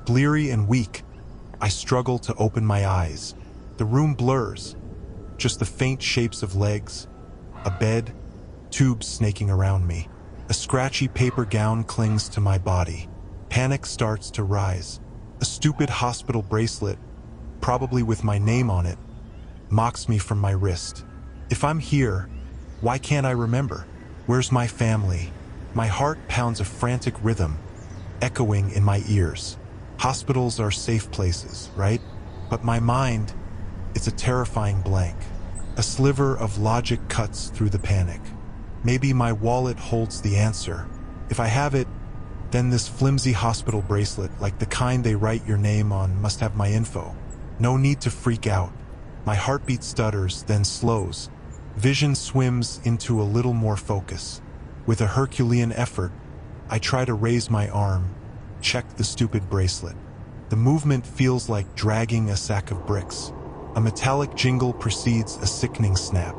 Bleary and weak, I struggle to open my eyes. The room blurs, just the faint shapes of legs, a bed, tubes snaking around me. A scratchy paper gown clings to my body. Panic starts to rise. A stupid hospital bracelet, probably with my name on it, mocks me from my wrist. If I'm here, why can't I remember? Where's my family? My heart pounds a frantic rhythm, echoing in my ears. Hospitals are safe places, right? But my mind, it's a terrifying blank. A sliver of logic cuts through the panic. Maybe my wallet holds the answer. If I have it, then this flimsy hospital bracelet, like the kind they write your name on, must have my info. No need to freak out. My heartbeat stutters, then slows. Vision swims into a little more focus. With a Herculean effort, I try to raise my arm, check the stupid bracelet. The movement feels like dragging a sack of bricks. A metallic jingle precedes a sickening snap.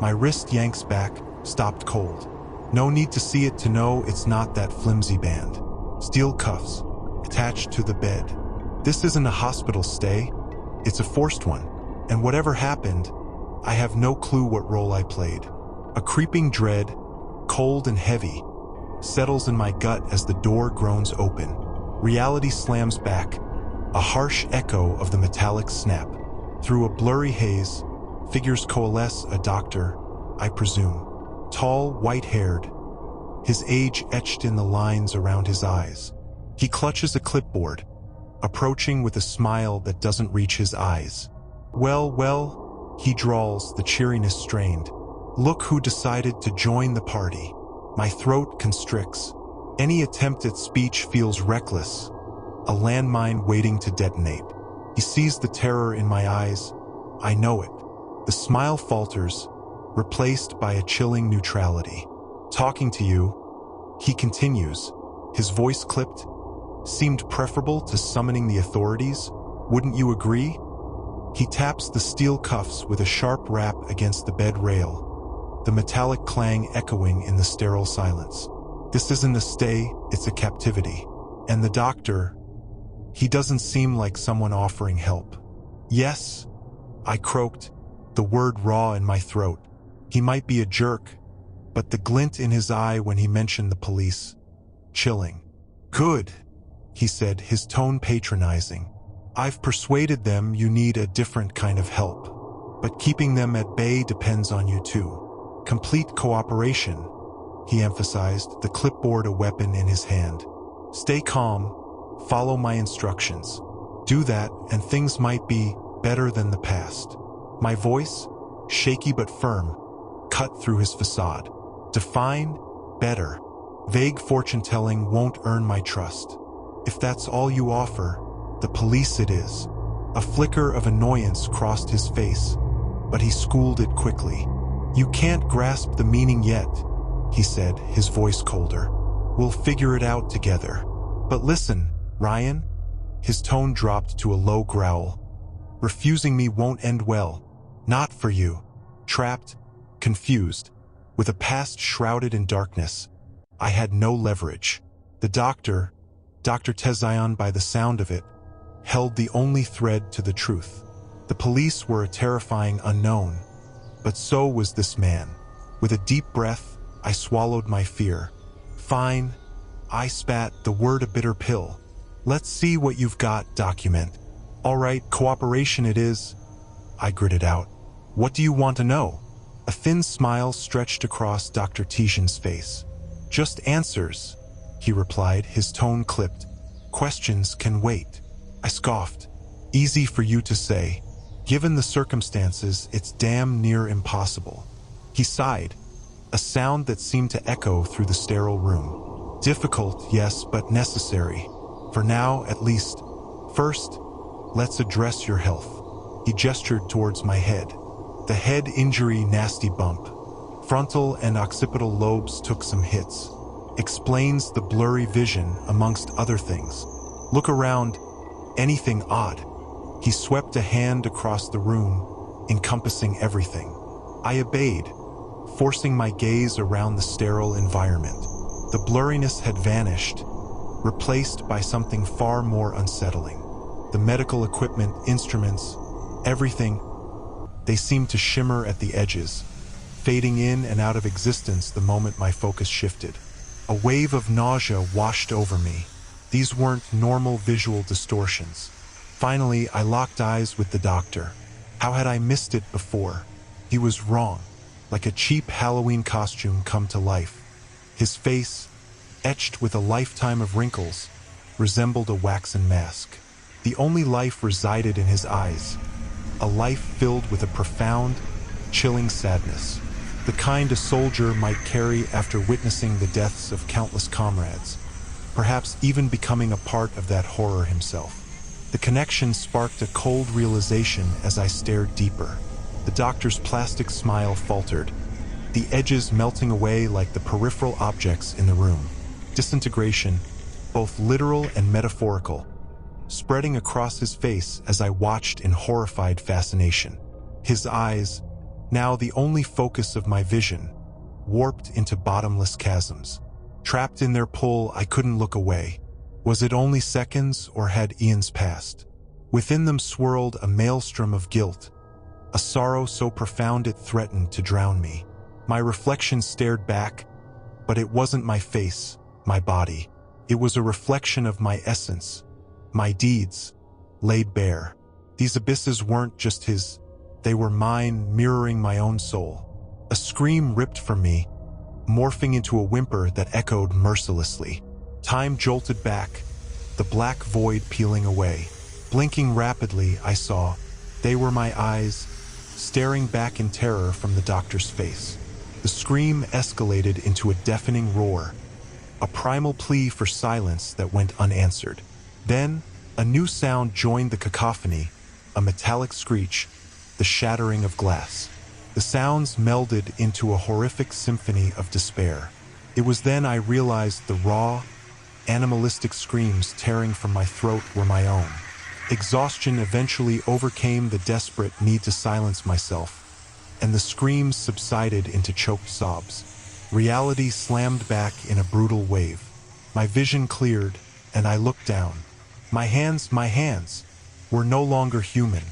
My wrist yanks back, stopped cold. No need to see it to know it's not that flimsy band. Steel cuffs, attached to the bed. This isn't a hospital stay, it's a forced one. And whatever happened, I have no clue what role I played. A creeping dread, cold and heavy, settles in my gut as the door groans open. Reality slams back, a harsh echo of the metallic snap. Through a blurry haze, figures coalesce. A doctor, I presume. Tall, white-haired, his age etched in the lines around his eyes. He clutches a clipboard, approaching with a smile that doesn't reach his eyes. Well, he drawls, the cheeriness strained. Look who decided to join the party. My throat constricts. Any attempt at speech feels reckless, a landmine waiting to detonate. He sees the terror in my eyes. I know it. The smile falters, replaced by a chilling neutrality. Talking to you, he continues, his voice clipped, seemed preferable to summoning the authorities. Wouldn't you agree? He taps the steel cuffs with a sharp rap against the bed rail, the metallic clang echoing in the sterile silence. This isn't a stay, it's a captivity. And the doctor, he doesn't seem like someone offering help. Yes, I croaked, the word raw in my throat. He might be a jerk, but the glint in his eye when he mentioned the police, chilling. Good, he said, his tone patronizing. I've persuaded them you need a different kind of help, but keeping them at bay depends on you too. Complete cooperation, he emphasized, the clipboard a weapon in his hand. Stay calm, follow my instructions. Do that, and things might be better than the past. My voice, shaky but firm, cut through his facade. Define better. Vague fortune-telling won't earn my trust. If that's all you offer, the police it is. A flicker of annoyance crossed his face, but he schooled it quickly. You can't grasp the meaning yet, he said, his voice colder. We'll figure it out together. But listen, Ryan, his tone dropped to a low growl. Refusing me won't end well. Not for you. Trapped, confused, with a past shrouded in darkness, I had no leverage. The Dr. Tezion, by the sound of it, held the only thread to the truth. The police were a terrifying unknown, but so was this man. With a deep breath, I swallowed my fear. Fine, I spat, the word a bitter pill. Let's see what you've got, document. All right, cooperation it is, I gritted out. What do you want to know? A thin smile stretched across Dr. Tezion's face. Just answers, he replied, his tone clipped. Questions can wait. I scoffed. Easy for you to say. Given the circumstances, it's damn near impossible. He sighed, a sound that seemed to echo through the sterile room. Difficult, yes, but necessary. For now, at least. First, let's address your health. He gestured towards my head. The head injury, nasty bump. Frontal and occipital lobes took some hits. Explains the blurry vision, amongst other things. Look around. Anything odd? He swept a hand across the room, encompassing everything. I obeyed, forcing my gaze around the sterile environment. The blurriness had vanished, replaced by something far more unsettling. The medical equipment, instruments, everything, they seemed to shimmer at the edges, fading in and out of existence the moment my focus shifted. A wave of nausea washed over me. These weren't normal visual distortions. Finally, I locked eyes with the doctor. How had I missed it before? He was wrong, like a cheap Halloween costume come to life. His face, etched with a lifetime of wrinkles, resembled a waxen mask. The only life resided in his eyes, a life filled with a profound, chilling sadness, the kind a soldier might carry after witnessing the deaths of countless comrades, perhaps even becoming a part of that horror himself. The connection sparked a cold realization as I stared deeper. The doctor's plastic smile faltered, the edges melting away like the peripheral objects in the room. Disintegration, both literal and metaphorical, spreading across his face as I watched in horrified fascination. His eyes, now the only focus of my vision, warped into bottomless chasms. Trapped in their pull, I couldn't look away. Was it only seconds, or had eons passed? Within them swirled a maelstrom of guilt, a sorrow so profound it threatened to drown me. My reflection stared back, but it wasn't my face, my body. It was a reflection of my essence, my deeds, laid bare. These abysses weren't just his, they were mine, mirroring my own soul. A scream ripped from me, morphing into a whimper that echoed mercilessly. Time jolted back, the black void peeling away. Blinking rapidly, I saw. They were my eyes, staring back in terror from the doctor's face. The scream escalated into a deafening roar, a primal plea for silence that went unanswered. Then, a new sound joined the cacophony, a metallic screech, the shattering of glass. The sounds melded into a horrific symphony of despair. It was then I realized the raw, animalistic screams tearing from my throat were my own. Exhaustion eventually overcame the desperate need to silence myself, and the screams subsided into choked sobs. Reality slammed back in a brutal wave. My vision cleared, and I looked down. My hands were no longer human.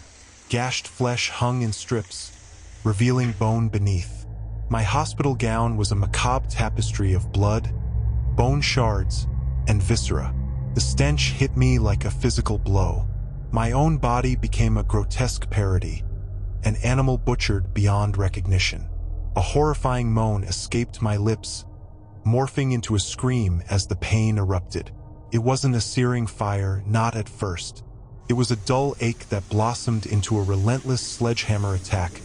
Gashed flesh hung in strips, revealing bone beneath. My hospital gown was a macabre tapestry of blood, bone shards, and viscera. The stench hit me like a physical blow. My own body became a grotesque parody, an animal butchered beyond recognition. A horrifying moan escaped my lips, morphing into a scream as the pain erupted. It wasn't a searing fire, not at first. It was a dull ache that blossomed into a relentless sledgehammer attack,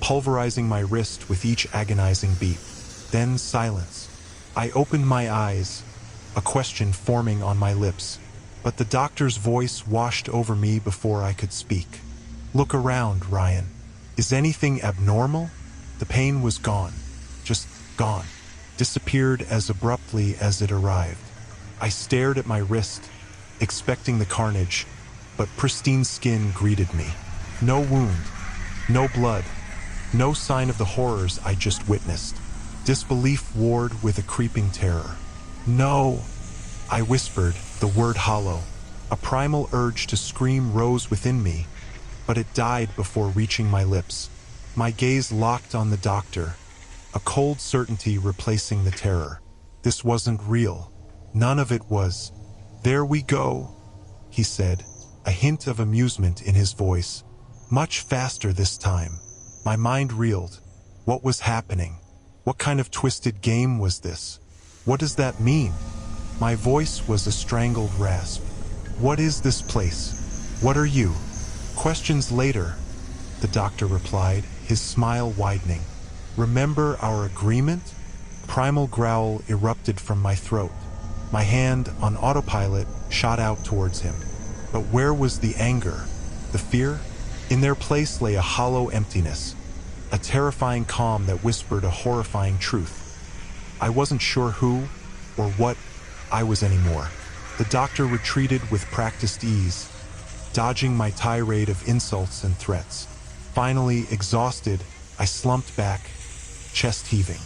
pulverizing my wrist with each agonizing beat. Then silence. I opened my eyes, a question forming on my lips, but the doctor's voice washed over me before I could speak. "Look around, Ryan. Is anything abnormal?" The pain was gone, just gone, disappeared as abruptly as it arrived. I stared at my wrist, expecting the carnage, but pristine skin greeted me. No wound, no blood, no sign of the horrors I just witnessed. Disbelief warred with a creeping terror. "No," I whispered, the word hollow. A primal urge to scream rose within me, but it died before reaching my lips. My gaze locked on the doctor, a cold certainty replacing the terror. This wasn't real. None of it was. "There we go," he said, a hint of amusement in his voice. Much faster this time. My mind reeled. What was happening? What kind of twisted game was this? What does that mean? My voice was a strangled rasp. "What is this place? What are you?" "Questions later," the doctor replied, his smile widening. "Remember our agreement?" Primal growl erupted from my throat. My hand, on autopilot, shot out towards him. But where was the anger? The fear? In their place lay a hollow emptiness, a terrifying calm that whispered a horrifying truth. I wasn't sure who, or what, I was anymore. The doctor retreated with practiced ease, dodging my tirade of insults and threats. Finally, exhausted, I slumped back, chest heaving.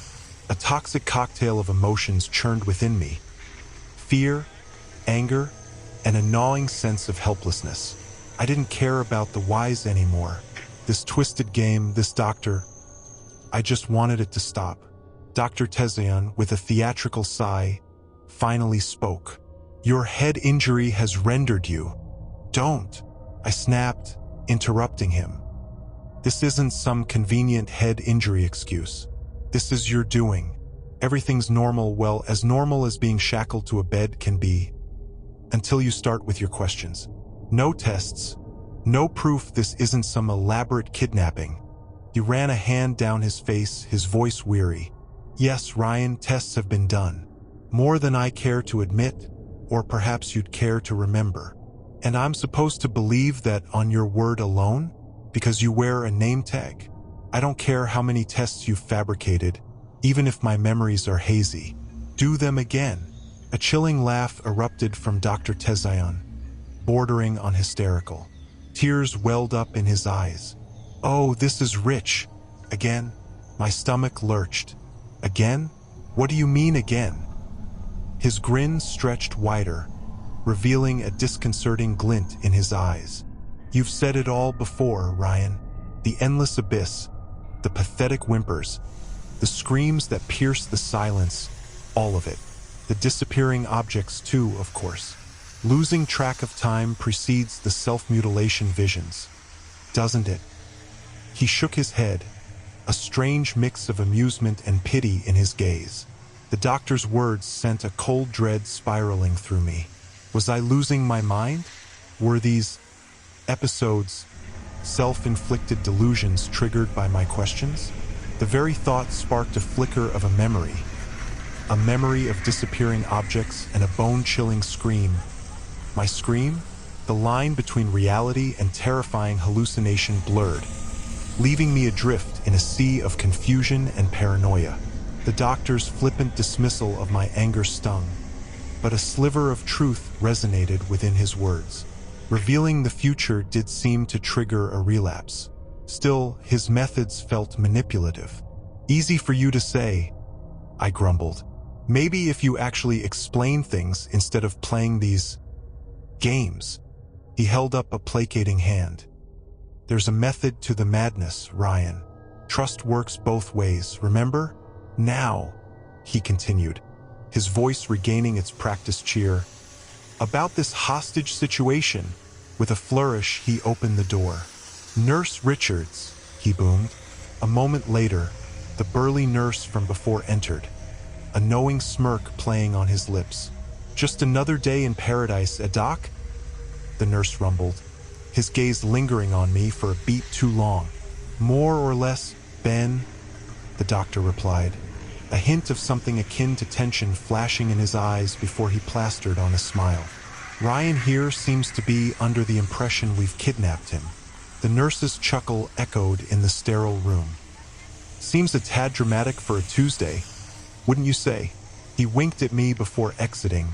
A toxic cocktail of emotions churned within me. Fear, anger, and a gnawing sense of helplessness. I didn't care about the whys anymore. This twisted game, this doctor, I just wanted it to stop. Dr. Tezian, with a theatrical sigh, finally spoke. Your head injury has rendered you. Don't, I snapped, interrupting him. This isn't some convenient head injury excuse. This is your doing. Everything's normal, well, as normal as being shackled to a bed can be, until you start with your questions. No tests, no proof this isn't some elaborate kidnapping. He ran a hand down his face, his voice weary. Yes, Ryan, tests have been done. More than I care to admit, or perhaps you'd care to remember. And I'm supposed to believe that on your word alone? Because you wear a name tag? I don't care how many tests you've fabricated, even if my memories are hazy. Do them again. A chilling laugh erupted from Dr. Tezian, bordering on hysterical. Tears welled up in his eyes. Oh, this is rich. Again? My stomach lurched. Again? What do you mean again? His grin stretched wider, revealing a disconcerting glint in his eyes. You've said it all before, Ryan. The endless abyss, the pathetic whimpers, the screams that pierce the silence, all of it. The disappearing objects too, of course. Losing track of time precedes the self-mutilation visions, doesn't it? He shook his head, a strange mix of amusement and pity in his gaze. The doctor's words sent a cold dread spiraling through me. Was I losing my mind? Were these episodes self-inflicted delusions triggered by my questions? The very thought sparked a flicker of a memory of disappearing objects and a bone-chilling scream. My scream? The line between reality and terrifying hallucination blurred, leaving me adrift in a sea of confusion and paranoia. The doctor's flippant dismissal of my anger stung, but a sliver of truth resonated within his words. Revealing the future did seem to trigger a relapse. Still, his methods felt manipulative. Easy for you to say, I grumbled. Maybe if you actually explain things instead of playing these games. He held up a placating hand. There's a method to the madness, Ryan. Trust works both ways, remember? Now, he continued, his voice regaining its practiced cheer. About this hostage situation. With a flourish, he opened the door. Nurse Richards, he boomed. A moment later, the burly nurse from before entered, a knowing smirk playing on his lips. Just another day in paradise, Doc? The nurse rumbled, his gaze lingering on me for a beat too long. More or less, Ben, the doctor replied, a hint of something akin to tension flashing in his eyes before he plastered on a smile. Ryan here seems to be under the impression we've kidnapped him. The nurse's chuckle echoed in the sterile room. Seems a tad dramatic for a Tuesday, wouldn't you say? He winked at me before exiting,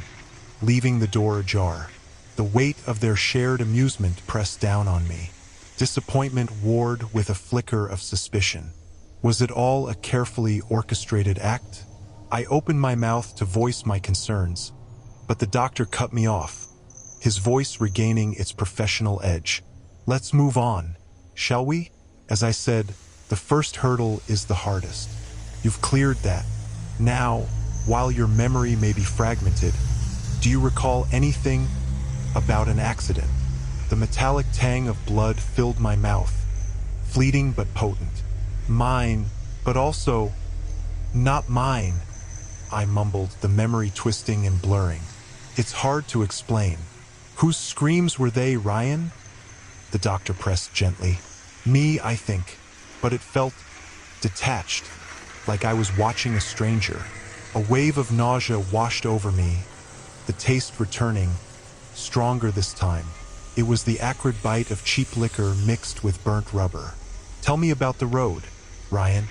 leaving the door ajar. The weight of their shared amusement pressed down on me. Disappointment warred with a flicker of suspicion. Was it all a carefully orchestrated act? I opened my mouth to voice my concerns, but the doctor cut me off, his voice regaining its professional edge. Let's move on, shall we? As I said, the first hurdle is the hardest. You've cleared that. Now, while your memory may be fragmented, do you recall anything about an accident? The metallic tang of blood filled my mouth, fleeting but potent. Mine, but also not mine, I mumbled, the memory twisting and blurring. It's hard to explain. Whose screams were they, Ryan? The doctor pressed gently. Me, I think, but it felt detached, like I was watching a stranger. A wave of nausea washed over me, the taste returning, stronger this time. It was the acrid bite of cheap liquor mixed with burnt rubber. Tell me about the road, Ryan.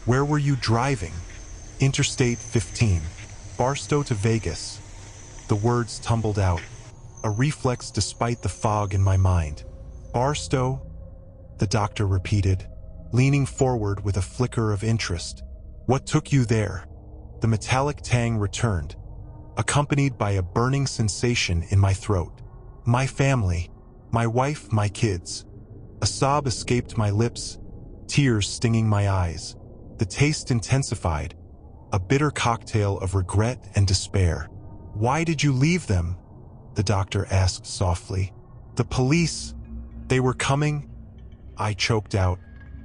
Where were you driving? Interstate 15. Barstow to Vegas. The words tumbled out, a reflex despite the fog in my mind. Barstow? The doctor repeated, leaning forward with a flicker of interest. What took you there? The metallic tang returned, accompanied by a burning sensation in my throat. My family, my wife, my kids. A sob escaped my lips, tears stinging my eyes. The taste intensified, a bitter cocktail of regret and despair. "Why did you leave them?" the doctor asked softly. "The police, they were coming," I choked out,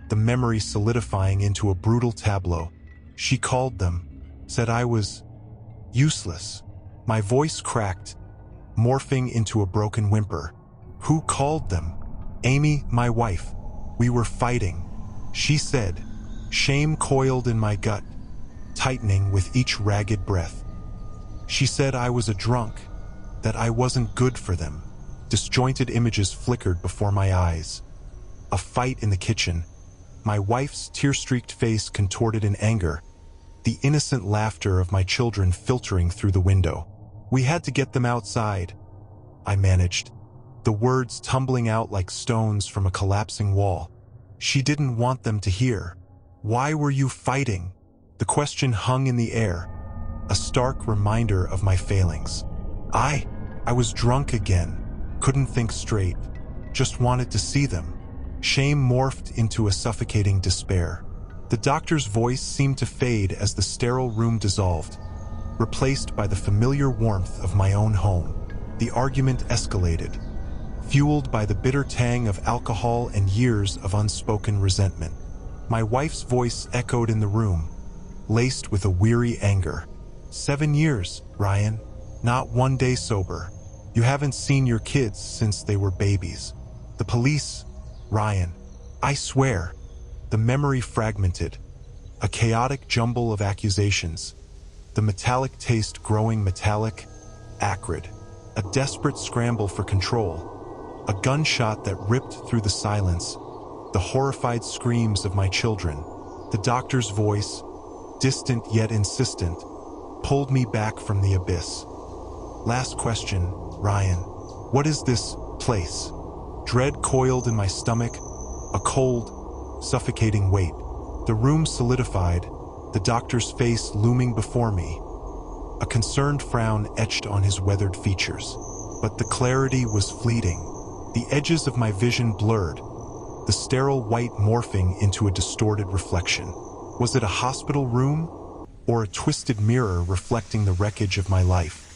the memory solidifying into a brutal tableau. "She called them, said I was useless." My voice cracked, morphing into a broken whimper. "Who called them?" "Amy, my wife. We were fighting," she said. Shame coiled in my gut, tightening with each ragged breath. She said I was a drunk, that I wasn't good for them. Disjointed images flickered before my eyes. A fight in the kitchen, my wife's tear-streaked face contorted in anger, the innocent laughter of my children filtering through the window. "We had to get them outside," I managed, the words tumbling out like stones from a collapsing wall. "She didn't want them to hear." "Why were you fighting?" The question hung in the air, a stark reminder of my failings. I was drunk again, couldn't think straight, just wanted to see them. Shame morphed into a suffocating despair. The doctor's voice seemed to fade as the sterile room dissolved, replaced by the familiar warmth of my own home. The argument escalated, fueled by the bitter tang of alcohol and years of unspoken resentment. My wife's voice echoed in the room, laced with a weary anger. 7 years, Ryan. Not one day sober. You haven't seen your kids since they were babies. The police, Ryan. I swear." The memory fragmented, a chaotic jumble of accusations, the metallic taste growing metallic, acrid, a desperate scramble for control, a gunshot that ripped through the silence, the horrified screams of my children. The doctor's voice, distant yet insistent, pulled me back from the abyss. "Last question, Ryan. What is this place?" Dread coiled in my stomach, a cold, suffocating weight. The room solidified, the doctor's face looming before me, a concerned frown etched on his weathered features. But the clarity was fleeting. The edges of my vision blurred, the sterile white morphing into a distorted reflection. Was it a hospital room, or a twisted mirror reflecting the wreckage of my life?